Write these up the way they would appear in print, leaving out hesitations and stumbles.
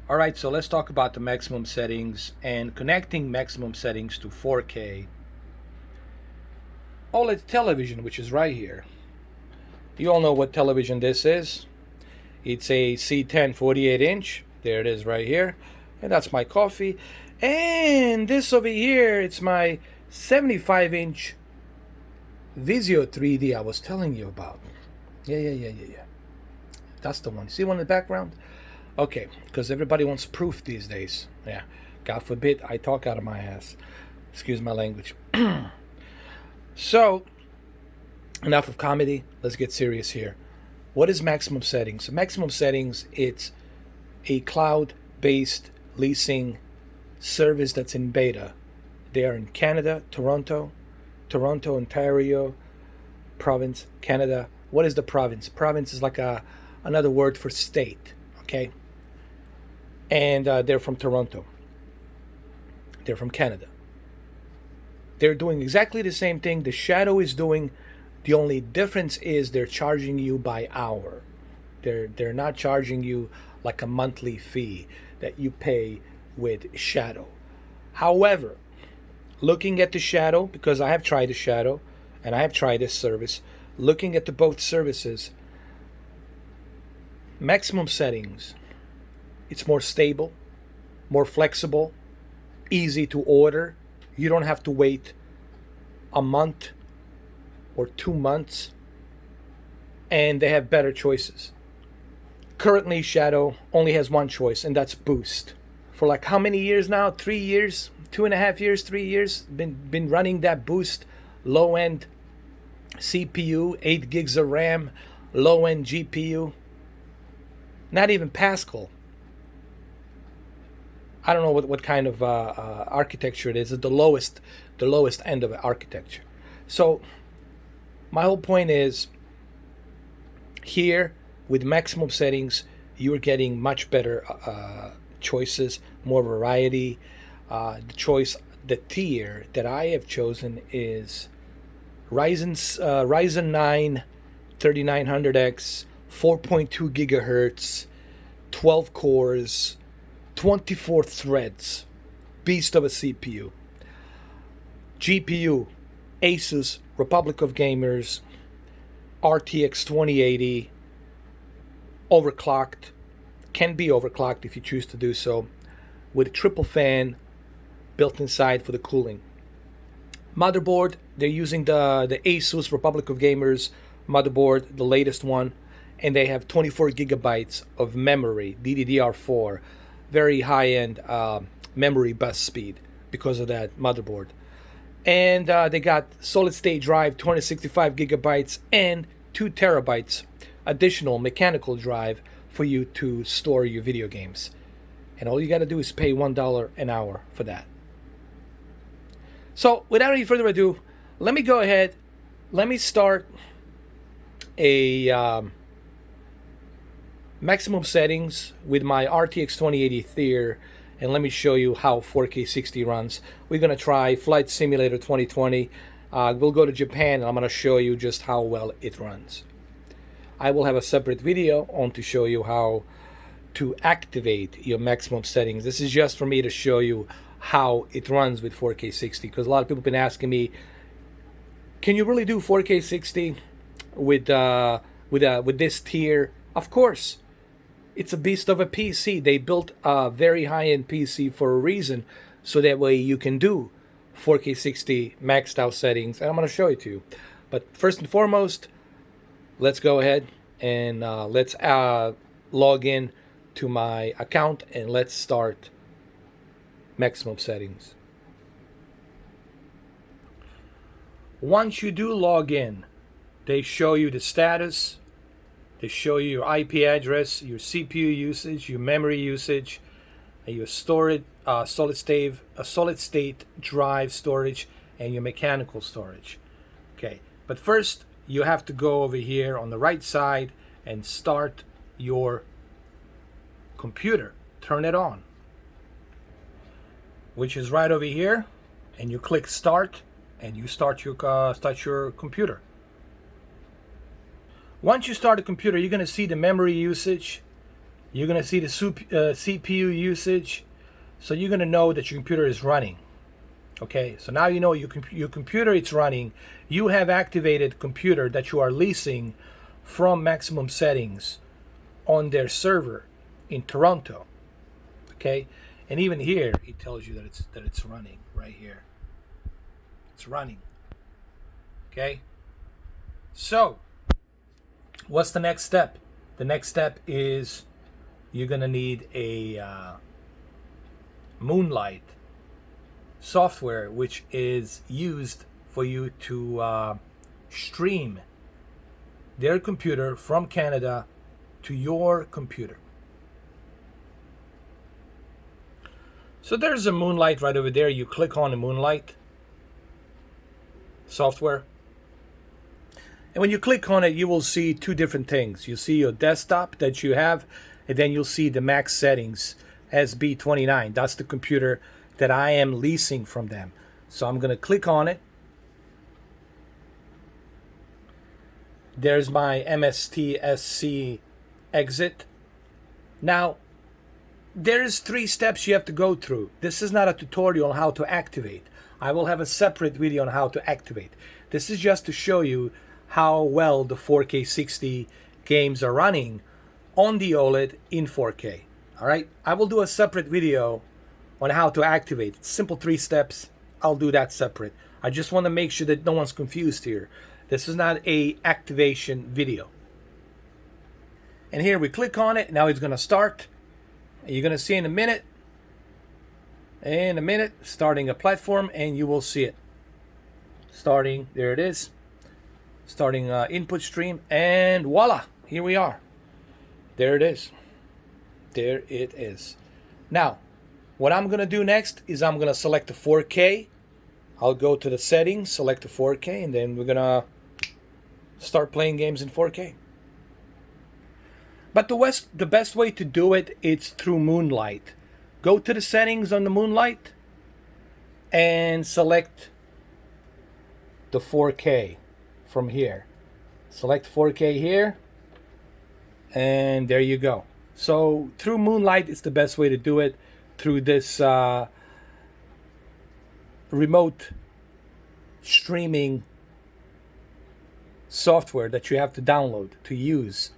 All right, so let's talk about the maximum settings and connecting maximum settings to 4K OLED television, which is right here. You all know what television this is. It's a C10 48-inch. There it is right here. And that's my coffee. And this over here, it's my 75-inch Vizio 3D I was telling you about. Yeah. That's the one. See one in the background? Okay, because everybody wants proof these days. Yeah, God forbid I talk out of my ass. Excuse my language. So, enough of comedy. Let's get serious here. What is maximum settings? Maximum settings, it's a cloud-based leasing service that's in beta. They are in Canada, Toronto, Ontario, province, Canada. What is the province? Province is like another word for state, okay? And they're from Toronto. They're from Canada. They're doing exactly the same thing the Shadow is doing. The only difference is they're charging you by hour. They're not charging you like a monthly fee that you pay with Shadow. However, looking at the Shadow, because I have tried the Shadow and I have tried this service, looking at the both services, maximum settings, it's more stable, more flexible, easy to order. You don't have to wait a month or 2 months, and they have better choices. Currently, Shadow only has one choice, and that's Boost. For like how many years now? 3 years, 2.5 years, 3 years, been running that Boost low-end CPU, 8 gigs of RAM, low-end GPU. Not even Pascal. I don't know what kind of architecture it is. It's the lowest end of architecture. So my whole point is, here with maximum settings, you're getting much better choices, more variety. The tier that I have chosen is Ryzen 9 3900X, 4.2 gigahertz, 12 cores, 24 threads, beast of a CPU. GPU, Asus Republic of Gamers, RTX 2080, overclocked, can be overclocked if you choose to do so, with a triple fan built inside for the cooling. Motherboard, they're using the Asus Republic of Gamers motherboard, the latest one, and they have 24 gigabytes of memory, DDR4, very high-end memory bus speed because of that motherboard. And they got solid-state drive, 265 gigabytes, and 2 terabytes additional mechanical drive for you to store your video games. And all you got to do is pay $1 an hour for that. So, without any further ado, let me go ahead. Let me start a maximum settings with my RTX 2080 Theer, and let me show you how 4K 60 runs. We're going to try Flight Simulator 2020. We'll go to Japan, and I'm going to show you just how well it runs. I will have a separate video on to show you how to activate your maximum settings. This is just for me to show you how it runs with 4K 60, because a lot of people have been asking me, can you really do 4K 60 with this tier? Of course. It's a beast of a PC. They built a very high-end PC for a reason, so that way you can do 4K 60 maxed out settings, and I'm going to show it to you. But first and foremost, let's go ahead and let's log in to my account, and let's start maximum settings. Once you do log in, they show you the status. They show you your IP address, your CPU usage, your memory usage, your storage, solid state drive storage, and your mechanical storage. Okay, but first you have to go over here on the right side and start your computer. Turn it on, which is right over here, and you click start, and you start your computer. Once you start a computer, you're going to see the memory usage, You're gonna see the CPU usage, so you're gonna know that your computer is running. Okay, so now you know your computer is running. You have activated computer that you are leasing from Maximum Settings on their server in Toronto. Okay, and even here it tells you that it's running right here. It's running. Okay, so what's the next step? The next step is you're gonna need a Moonlight software, which is used for you to stream their computer from Canada to your computer. So there's a Moonlight right over there. You click on the Moonlight software, and when you click on it, you will see two different things. You see your desktop that you have, and then you'll see the max settings SB29. That's the computer that I am leasing from them. So I'm going to click on it. There's my MSTSC exit. Now, there's 3 steps you have to go through. This is not a tutorial on how to activate. I will have a separate video on how to activate. This is just to show you how well the 4K 60 games are running on the OLED in 4K. All right, I will do a separate video on how to activate. It's simple 3 steps. I'll do that separate. I just want to make sure that no one's confused here. This is not a activation video. And here we click on it. Now it's going to start. You're going to see in a minute, starting a platform, and you will see it. Starting, there it is. Starting input stream, and voila, here we are. There it is. There it is. Now, what I'm going to do next is I'm going to select the 4K. I'll go to the settings, select the 4K, and then we're going to start playing games in 4K. But the best way to do it is through Moonlight. Go to the settings on the Moonlight and select the 4K from here. Select 4K here, and there you go. So through Moonlight is the best way to do it, through this remote streaming software that you have to download to use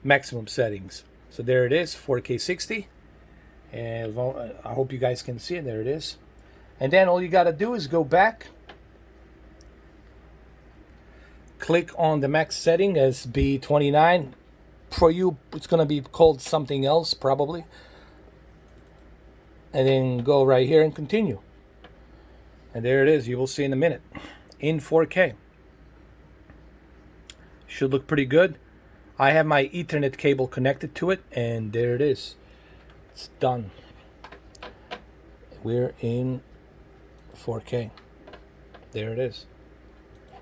Maximum Settings. So there it is, 4K 60, and I hope you guys can see it. There it is. And then all you got to do is go back, click on the max setting as B29. For you, it's going to be called something else probably, and then go right here and continue. And there it is. You will see in a minute in 4K. Should look pretty good. I have my Ethernet cable connected to it, and there it is. It's done. We're in 4K. There it is.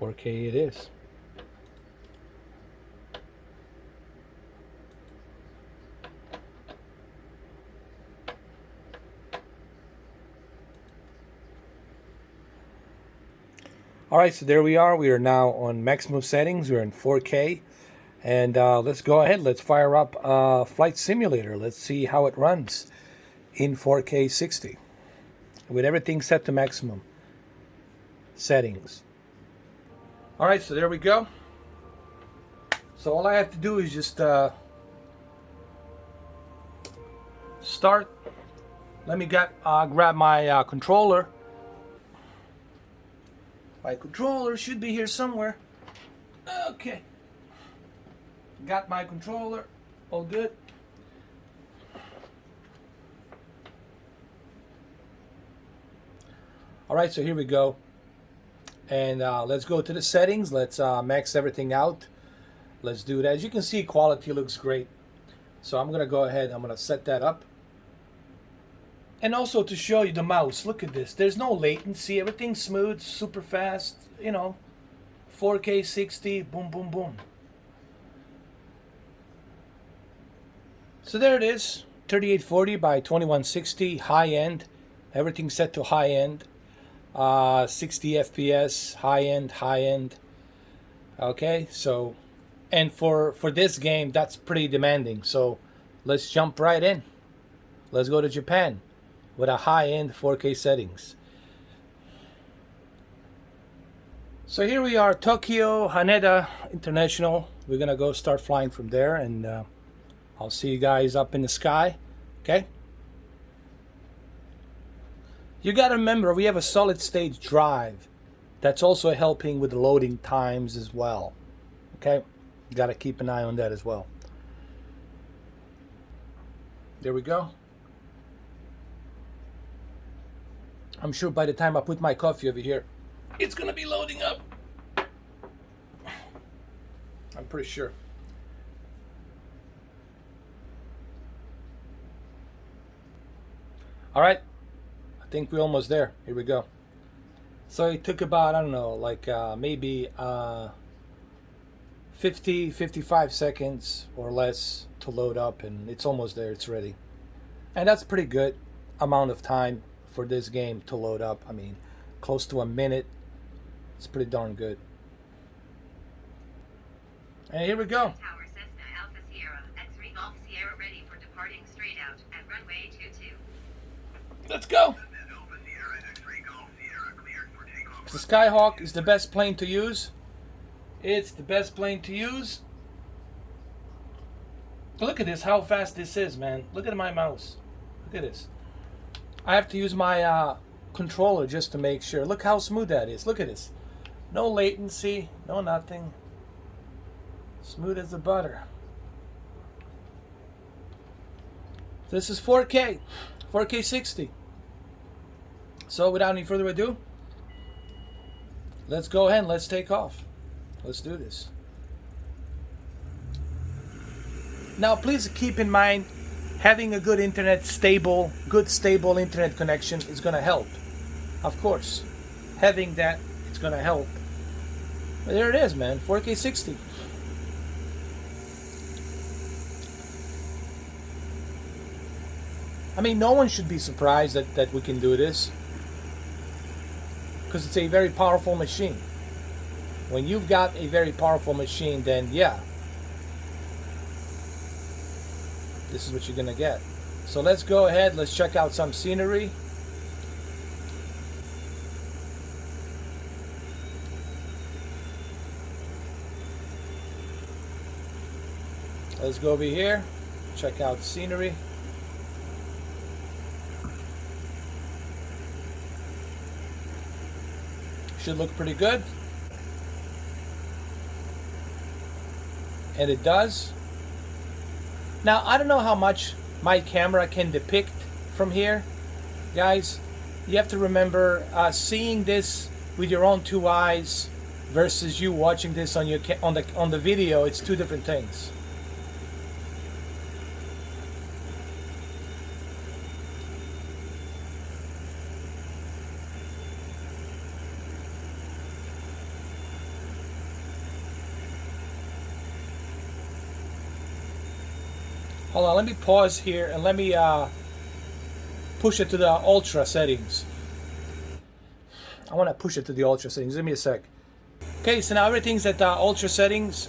4K it is. All right, so there we are. We are now on maximum settings. We're in 4K. And let's go ahead. Let's fire up Flight Simulator. Let's see how it runs in 4K 60 with everything set to maximum settings. All right, so there we go. So all I have to do is just start. Let me grab my controller. My controller should be here somewhere. Okay. Got my controller. All good. All right, so here we go. And let's go to the settings. Let's max everything out. Let's do that. As you can see, quality looks great. So I'm going to go ahead. I'm going to set that up. And also to show you the mouse, look at this. There's no latency. Everything's smooth, super fast. You know, 4K 60, boom, boom, boom. So there it is, 3840 by 2160, high end. Everything's set to high end. 60 FPS, high end. Okay, so, and for this game, that's pretty demanding. So let's jump right in. Let's go to Japan with a high-end 4K settings. So here we are, Tokyo, Haneda International. We're gonna go start flying from there, and I'll see you guys up in the sky, okay? You gotta remember, we have a solid state drive. That's also helping with the loading times as well, okay? You gotta keep an eye on that as well. There we go. I'm sure by the time I put my coffee over here, it's gonna be loading up. I'm pretty sure. All right, I think we're almost there. Here we go. So it took about, I don't know, like maybe 50, 55 seconds or less to load up, and it's almost there, it's ready. And that's pretty good amount of time for this game to load up. I mean, close to a minute. It's pretty darn good. And here we go. Tower Cessna Alpha Sierra, X-Ray Golf Sierra ready for departing straight out at runway 22. Let's go. The Skyhawk is the best plane to use. It's the best plane to use. Look at this, how fast this is, man. Look at my mouse. Look at this. I have to use my controller just to make sure. Look how smooth that is. Look at this. No latency, no nothing. Smooth as the butter. This is 4K, 4K 60. So without any further ado, let's go ahead and let's take off. Let's do this. Now please keep in mind, having a good internet, good stable internet connection is going to help. Of course, having that, it's going to help. But there it is, man, 4K 60. I mean, no one should be surprised that we can do this, because it's a very powerful machine. When you've got a very powerful machine, then yeah, this is what you're gonna get. So let's go ahead, let's check out some scenery. Let's go over here, check out scenery. Should look pretty good. And it does. Now, I don't know how much my camera can depict from here. Guys, you have to remember, seeing this with your own two eyes versus you watching this on the video, it's two different things. Hold on, let me pause here and let me push it to the ultra settings. I want to push it to the ultra settings. Give me a sec. Okay, so now everything's at ultra settings.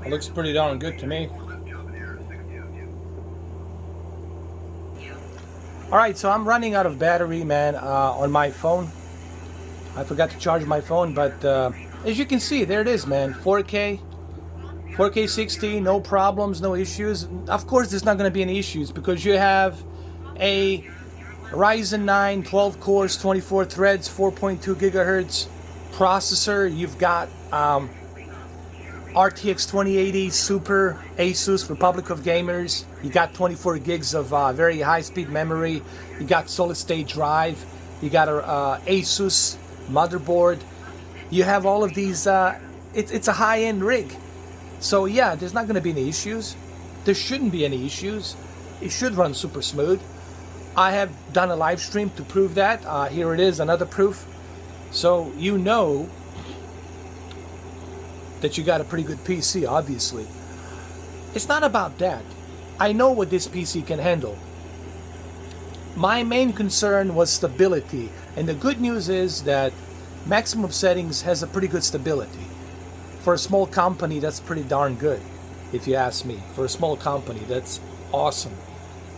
It looks pretty darn good to me. Alright, so I'm running out of battery, man, on my phone. I forgot to charge my phone, but as you can see, there it is, man. 4K 60, no problems, no issues. Of course, there's not going to be any issues because you have a Ryzen 9, 12 cores, 24 threads, 4.2 gigahertz processor. You've got RTX 2080 Super Asus Republic of Gamers. You got 24 gigs of very high-speed memory. You got solid-state drive. You got a Asus motherboard. You have all of these. It's a high-end rig. So yeah, there's not going to be any issues. There shouldn't be any issues. It should run super smooth. I have done a live stream to prove that. Here it is, another proof. So you know that you got a pretty good PC, obviously. It's not about that. I know what this PC can handle. My main concern was stability, and the good news is that MaximumSettings has a pretty good stability. For a small company, that's pretty darn good, if you ask me. For a small company, that's awesome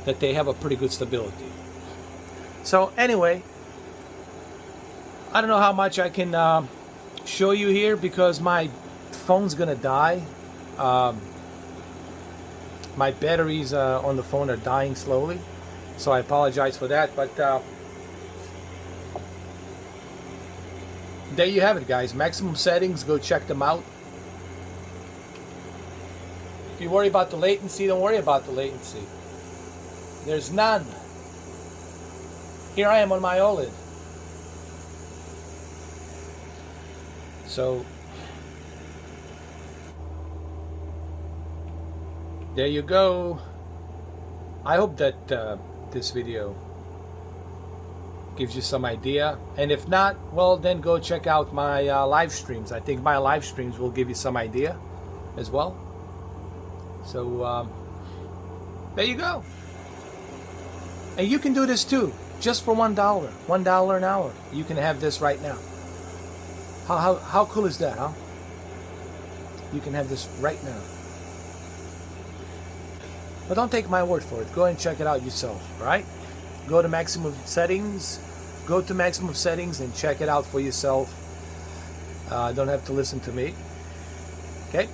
that they have a pretty good stability. So anyway, I don't know how much I can show you here because my phone's gonna die. My batteries on the phone are dying slowly, so I apologize for that, but there you have it, guys. MaximumSettings, go check them out. If you worry about the latency, don't worry about the latency. There's none. Here I am on my Oled. So there you go. I hope that this video gives you some idea, and if not, well, then go check out my live streams. I think my live streams will give you some idea as well. So there you go. And you can do this too, just for $1 an hour. You can have this right now. How cool is that, huh? You can have this right now. But don't take my word for it. Go and check it out yourself, all right? Go to MaximumSettings. Go to MaximumSettings and check it out for yourself. Don't have to listen to me. Okay?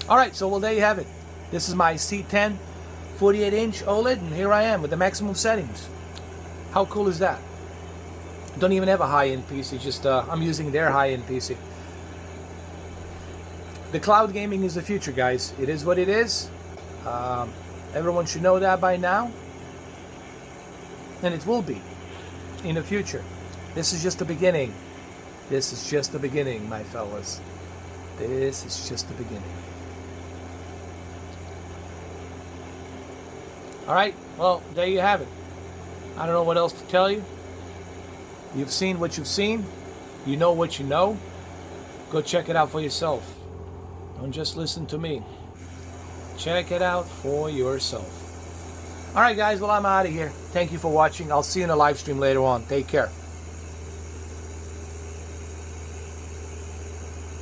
All right, so well, there you have it. This is my C10 48-inch OLED, and here I am with the MaximumSettings. How cool is that? Don't even have a high-end PC, just I'm using their high-end PC. The cloud gaming is the future, guys. It is what it is. Everyone should know that by now, and it will be in the future. This is just the beginning. This is just the beginning, my fellas. This is just the beginning. Alright, well, there you have it. I don't know what else to tell you. You've seen what you've seen. You know what you know. Go check it out for yourself. Don't just listen to me. Check it out for yourself. Alright guys, well, I'm out of here. Thank you for watching. I'll see you in a live stream later on. Take care.